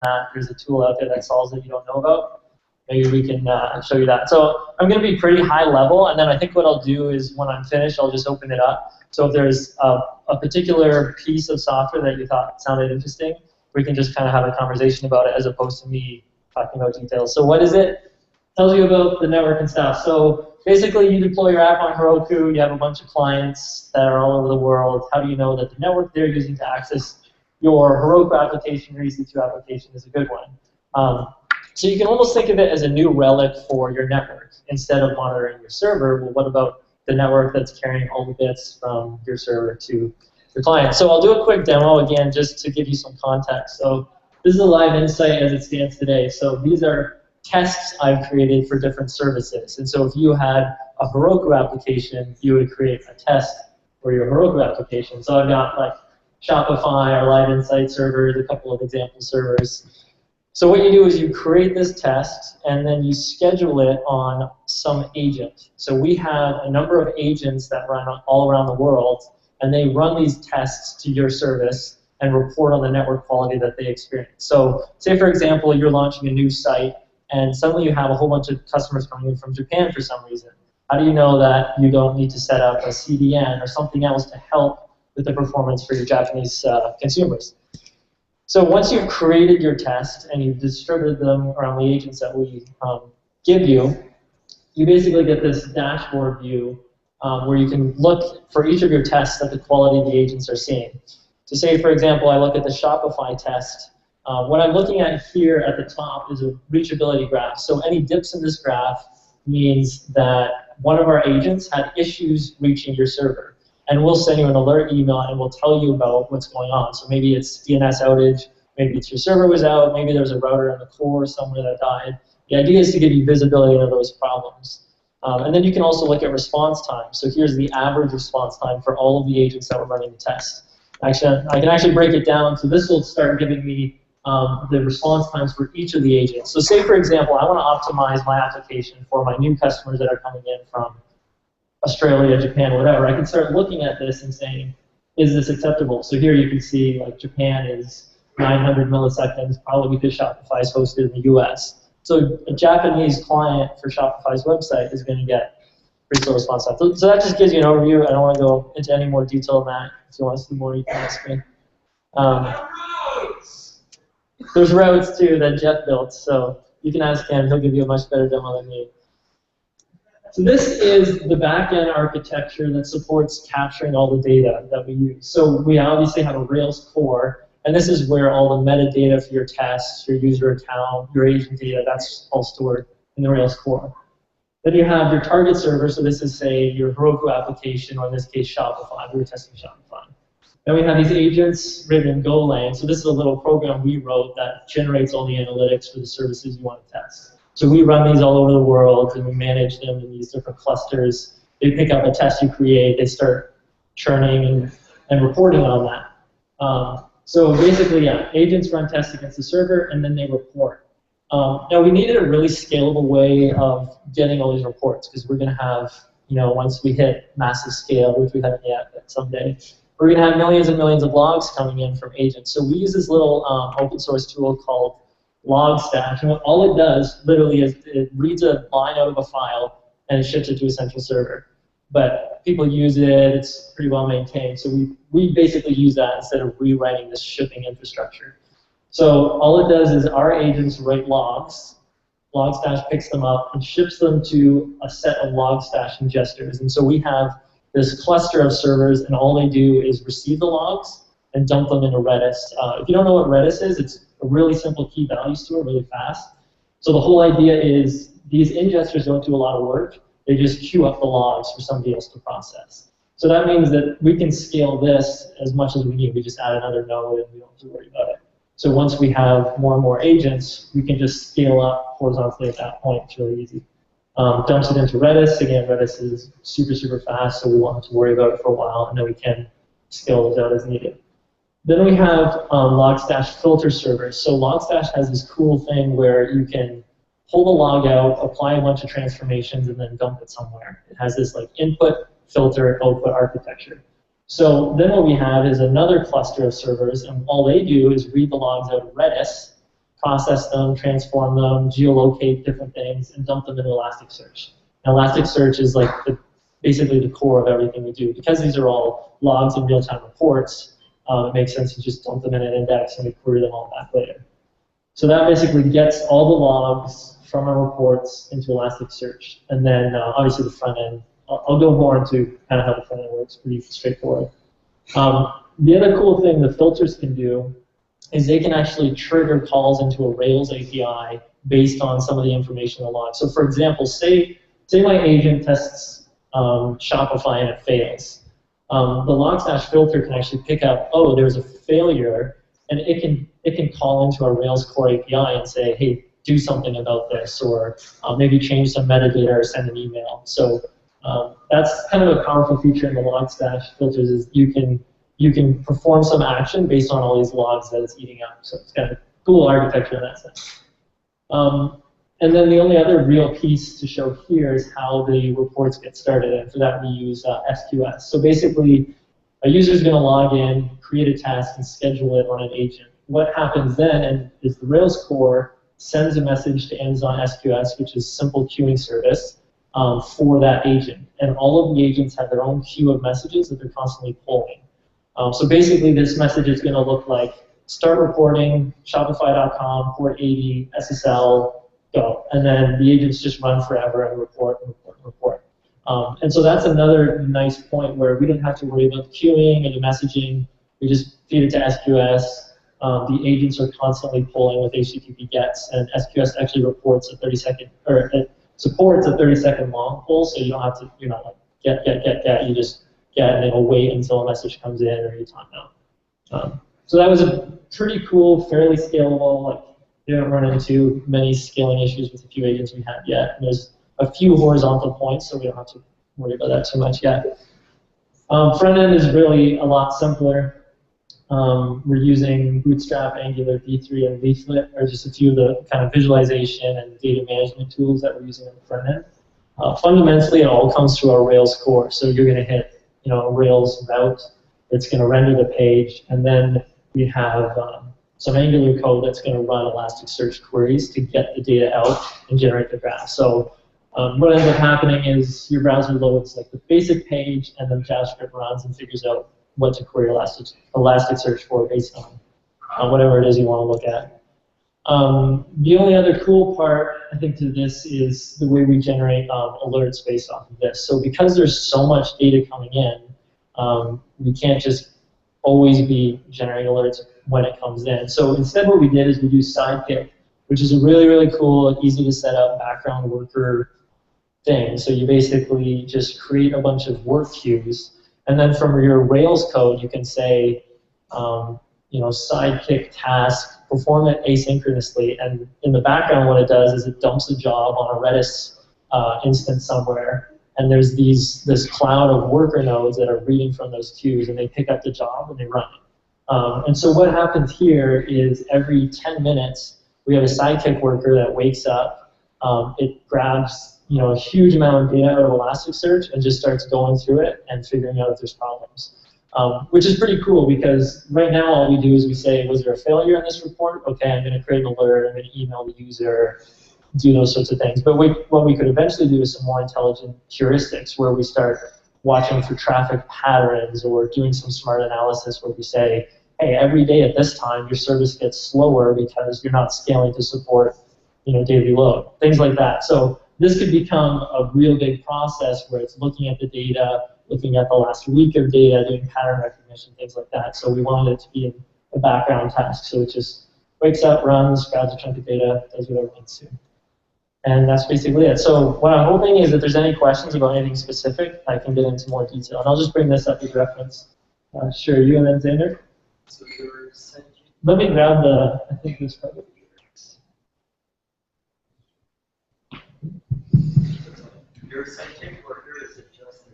that. There's a tool out there that solves it you don't know about. Maybe we can show you that. So I'm going to be pretty high level, and then I think what I'll do is when I'm finished, I'll just open it up. So if there's a particular piece of software that you thought sounded interesting, we can just kind of have a conversation about it as opposed to me talking about details. So what is it? It tells you about the network and stuff. So basically, you deploy your app on Heroku. You have a bunch of clients that are all over the world. How do you know that the network they're using to access your Heroku application, your EC2 application, is a good one? So you can almost think of it as a new relic for your network. Instead of monitoring your server, well, what about the network that's carrying all the bits from your server to your client? So I'll do a quick demo again just to give you some context. So this is a LiveInsight as it stands today. So these are tests I've created for different services. And so if you had a Heroku application, you would create a test for your Heroku application. So I've got like Shopify or LiveInsight servers, a couple of example servers. So what you do is you create this test, and then you schedule it on some agent. So we have a number of agents that run all around the world, and they run these tests to your service and report on the network quality that they experience. So say, for example, you're launching a new site, and suddenly you have a whole bunch of customers coming in from Japan for some reason. How do you know that you don't need to set up a CDN or something else to help with the performance for your Japanese consumers? So once you've created your test and you've distributed them around the agents that we give you, you basically get this dashboard view where you can look for each of your tests at the quality the agents are seeing. So say, for example, I look at the Shopify test. What I'm looking at here at the top is a reachability graph. So any dips in this graph means that one of our agents had issues reaching your server. And we'll send you an alert email and we'll tell you about what's going on. So maybe it's DNS outage, maybe it's your server was out, maybe there's a router in the core somewhere that died. The idea is to give you visibility into those problems. And then you can also look at response time. So here's the average response time for all of the agents that were running the test. Actually, I can actually break it down. So this will start giving me the response times for each of the agents. So say, for example, I want to optimize my application for my new customers that are coming in from Australia, Japan, whatever. I can start looking at this and saying, is this acceptable? So here you can see like Japan is 900 milliseconds, probably because Shopify is hosted in the US. So a Japanese client for Shopify's website is going to get pretty slow response time. So that just gives you an overview. I don't want to go into any more detail than that. If you want to see more, you can ask me. There's routes too that Jeff built, so you can ask him. He'll give you a much better demo than me. So this is the back-end architecture that supports capturing all the data that we use. So we obviously have a Rails core, and this is where all the metadata for your tests, your user account, your agent data, that's all stored in the Rails core. Then you have your target server, so this is, say, your Heroku application, or in this case, Shopify. We were testing Shopify. Then we have these agents written in Golang. So this is a little program we wrote that generates all the analytics for the services you want to test. So we run these all over the world, and we manage them in these different clusters. They pick up a test you create, they start churning and reporting on that. So basically, yeah, agents run tests against the server, and then they report. Now, we needed a really scalable way of getting all these reports, because we're going to have, once we hit massive scale, which we haven't yet, but someday, we're going to have millions and millions of logs coming in from agents. So we use this little open source tool called Logstash, and what all it does literally is it reads a line out of a file and it ships it to a central server. But people use it, it's pretty well maintained, so we basically use that instead of rewriting this shipping infrastructure. So all it does is our agents write logs, Logstash picks them up and ships them to a set of Logstash ingesters. And so we have this cluster of servers, and all they do is receive the logs and dump them into Redis. If you don't know what Redis is, it's a really simple key value store, really fast. So the whole idea is these ingesters don't do a lot of work. They just queue up the logs for somebody else to process. So that means that we can scale this as much as we need. We just add another node and we don't have to worry about it. So once we have more and more agents, we can just scale up horizontally at that point. It's really easy. Dumps it into Redis. Again, Redis is super, super fast, so we won't have to worry about it for a while, and then we can scale those out as needed. Then we have Logstash filter servers. So Logstash has this cool thing where you can pull the log out, apply a bunch of transformations, and then dump it somewhere. It has this like input, filter, output architecture. So then what we have is another cluster of servers, and all they do is read the logs out of Redis, process them, transform them, geolocate different things, and dump them into Elasticsearch. Now, Elasticsearch is like basically the core of everything we do. Because these are all logs and real-time reports, it makes sense to just dump them in an index and we query them all back later. So that basically gets all the logs from our reports into Elasticsearch. And then obviously the front end, I'll go more into kind of how the front end works, pretty straightforward. The other cool thing the filters can do is they can actually trigger calls into a Rails API based on some of the information in the log. So for example, say my agent tests Shopify and it fails. The log/filter can actually pick up, oh, there's a failure, and it can call into our Rails core API and say, hey, do something about this, or maybe change some metadata or send an email. So that's kind of a powerful feature in the log/filters is you can perform some action based on all these logs that it's eating up. So it's kind of cool architecture in that sense. And then the only other real piece to show here is how the reports get started, and for that we use SQS. So basically, a user is going to log in, create a task, and schedule it on an agent. What happens then is the Rails core sends a message to Amazon SQS, which is simple queuing service, for that agent. And all of the agents have their own queue of messages that they're constantly pulling. So basically, this message is going to look like start reporting, Shopify.com, port 80, SSL, go. And then the agents just run forever and report and report and report. And so that's another nice point where we don't have to worry about the queuing or the messaging. We just feed it to SQS. The agents are constantly pulling with HTTP gets, and SQS actually reports a 30-second, or it supports a 30-second long pull, so you don't have to, you're not like get, you just get, and it'll wait until a message comes in or you time out. So that was a pretty cool, fairly scalable, like, we haven't run into many scaling issues with a few agents we had yet. And there's a few horizontal points, so we don't have to worry about that too much yet. Front end is really a lot simpler. We're using Bootstrap, Angular, V3, and Leaflet are just a few of the kind of visualization and data management tools that we're using on the front end. Fundamentally, it all comes through our Rails core. So you're going to hit, a Rails route that's going to render the page, and then we have some Angular code that's going to run Elasticsearch queries to get the data out and generate the graph. So what ends up happening is your browser loads like the basic page, and then JavaScript runs and figures out what to query Elasticsearch for based on whatever it is you want to look at. The only other cool part, I think, to this is the way we generate alerts based off of this. So because there's so much data coming in, we can't just always be generating alerts when it comes in. So instead what we did is we do Sidekick, which is a really, really cool, easy to set up background worker thing. So you basically just create a bunch of work queues, and then from your Rails code you can say, Sidekick task, perform it asynchronously, and in the background what it does is it dumps a job on a Redis instance somewhere, and there's this cloud of worker nodes that are reading from those queues, and they pick up the job and they run it. And so what happens here is every 10 minutes we have a Sidekick worker that wakes up. It grabs a huge amount of data out of Elasticsearch and just starts going through it and figuring out if there's problems. Which is pretty cool because right now all we do is we say, was there a failure in this report? Okay, I'm going to create an alert, I'm going to email the user, do those sorts of things. But what we could eventually do is some more intelligent heuristics where we start watching for traffic patterns or doing some smart analysis where we say, hey, every day at this time your service gets slower because you're not scaling to support daily load, things like that. So this could become a real big process where it's looking at the data, looking at the last week of data, doing pattern recognition, things like that. So we wanted it to be a background task. So it just wakes up, runs, grabs a chunk of data, does whatever it needs to. And that's basically it. So what I'm hoping is if there's any questions about anything specific, I can get into more detail. And I'll just bring this up as reference. Sure, you and then Xander. So you're saying... Let me grab I think this probably. Your Sidekick worker, is it just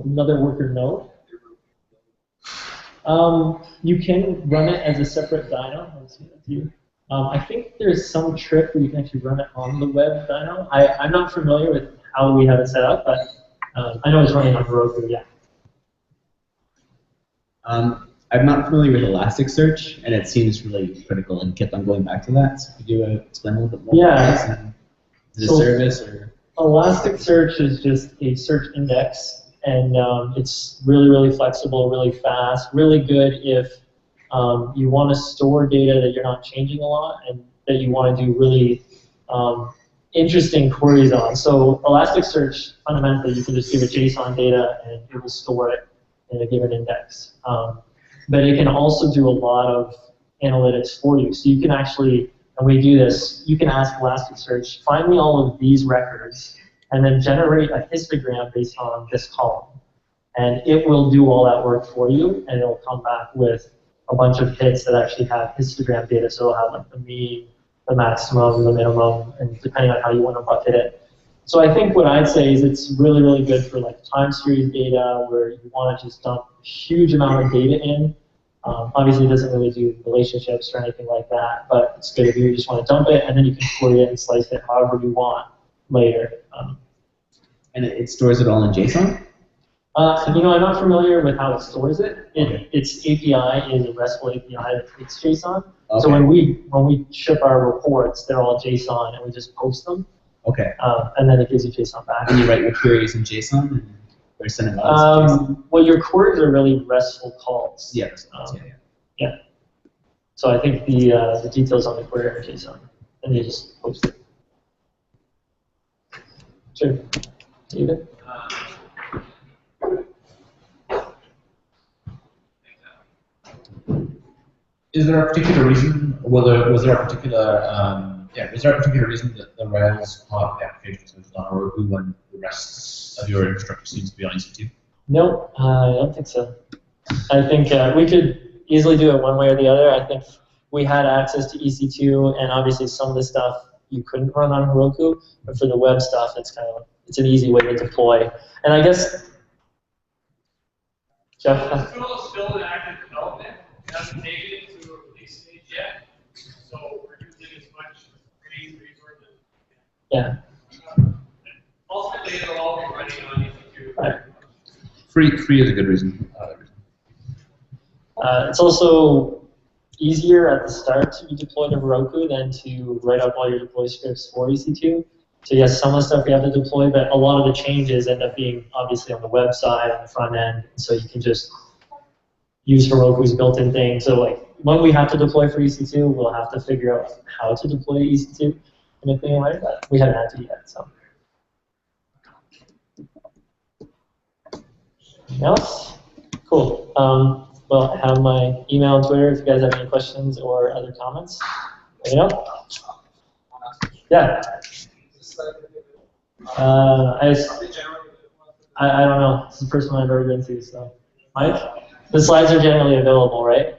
another worker node? You can run it as a separate dyno. Let's see that to you. I think there's some trick where you can actually run it on the web dyno. I'm not familiar with how we have it set up, but I know it's running on Heroku, yeah. I'm not familiar with Elasticsearch, and it seems really critical and kept on going back to that. So could you explain a little bit more? Yeah. Is it a service or? Elasticsearch is just a search index, and it's really, really flexible, really fast, really good if you want to store data that you're not changing a lot and that you want to do really interesting queries on. So Elasticsearch, fundamentally, you can just give it JSON data and it will store it in a given index. But it can also do a lot of analytics for you. So you can actually, and we do this, you can ask Elasticsearch, find me all of these records, and then generate a histogram based on this column. And it will do all that work for you, and it'll come back with a bunch of hits that actually have histogram data. So it'll have like the mean, the maximum, the minimum, and depending on how you want to bucket it. So I think what I'd say is it's really, really good for like time series data where you want to just dump a huge amount of data in. Obviously, it doesn't really do relationships or anything like that, but it's good if you just want to dump it, and then you can query it and slice it however you want later. And it stores it all in JSON? You know, I'm not familiar with how it stores it. Its API is a RESTful API that takes JSON. Okay. So when we ship our reports, they're all JSON, and we just post them. Okay. And then it gives you JSON back. And you write your queries in JSON? Or send them out as JSON? Well, your queries are really RESTful calls. Yeah. Yeah. So I think the details on the query are JSON, and you just post it. Sure. David? Is there a particular reason, was there a particular reason that the Rails part of the application was on Heroku when the rest of your infrastructure seems to be on EC2? No, I don't think so. I think we could easily do it one way or the other. I think we had access to EC2, and obviously some of the stuff you couldn't run on Heroku, but for the web stuff, it's an easy way to deploy. And I guess, Jeff? The tool is still in active development. It hasn't made it to a release stage yet, so we're using as much resources. Yeah. Ultimately, it'll all be running on EC2. Right. Free is a good reason. It's also easier at the start to be deployed to Heroku than to write up all your deploy scripts for EC2. So yes, some of the stuff we have to deploy, but a lot of the changes end up being obviously on the web side, on the front end, so you can just use Heroku's built-in thing. So like when we have to deploy for EC2, we'll have to figure out how to deploy EC2 in a clean way, but we haven't had to yet. So. Anything else? Cool. Well, I have my email and Twitter if you guys have any questions or other comments. Let me know. Yeah. I don't know. It's the first one I've ever been to. So, Mike, the slides are generally available, right?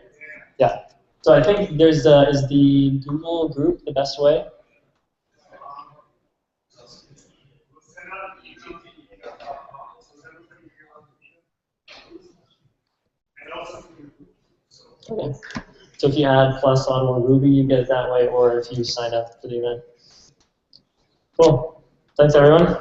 Yeah. So I think there's is the Google group the best way? Okay. So if you add plus on or Ruby, you get it that way, or if you sign up for the event. Cool. Thanks, everyone.